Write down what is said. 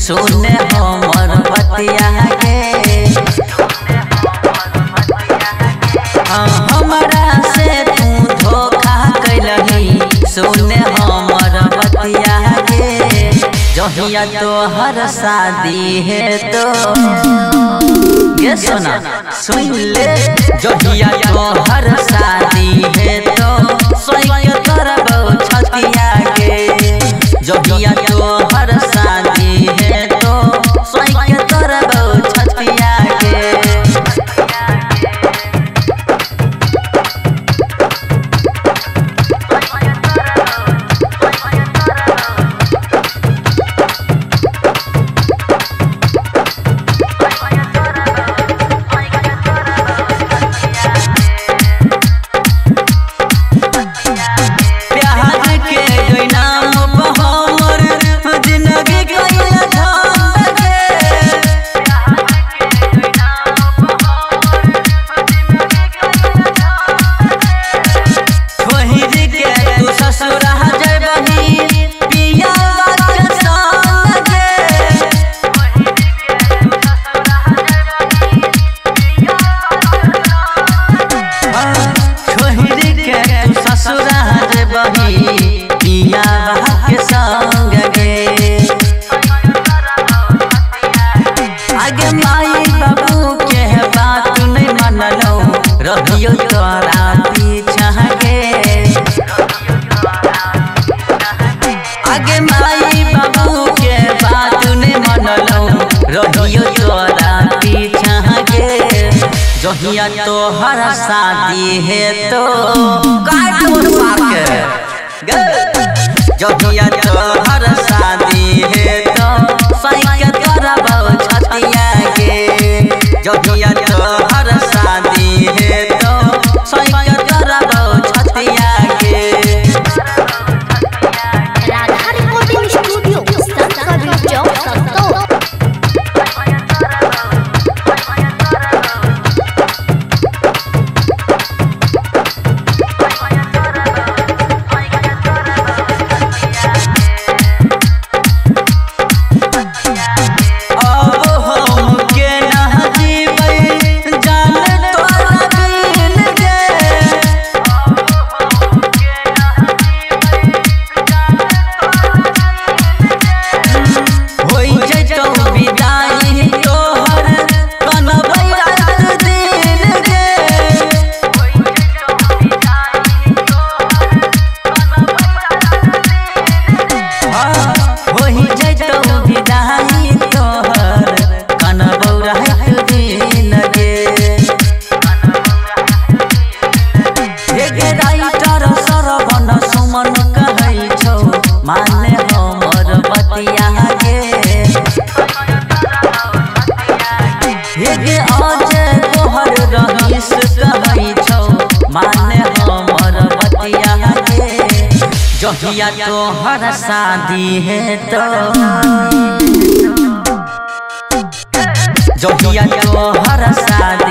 सुने हमर बतिया के हमरा से तू धोखा कैलही सुने हमर बतिया के जहिया तोहर शादी है तो ये सुना सुन ले जहिया तोहर शादी है तो सोई करबो छतिया के जहिया तोहर शादी है तो सोई करबो छतिया के आगे माई बाबू के बात नहीं मनलो रहियो तोरा पीछा के आगे माई बाबू के बात नहीं मनलो रहियो तोरा पीछा के जहिया तोहर शादी है तो जहिया तोहर शादी है तो सही करबो छतिया के जहिया तोहर शादी है तो सही करबो छतिया के राधा रिकॉर्डिंग स्टूडियो संतकबीर चौक सत्तो माने हमर बतिया के आज तोहर रहीस कहै छौ माने हमर बतिया के जहिया तोहर शादी है तो जहिया तोहर शादी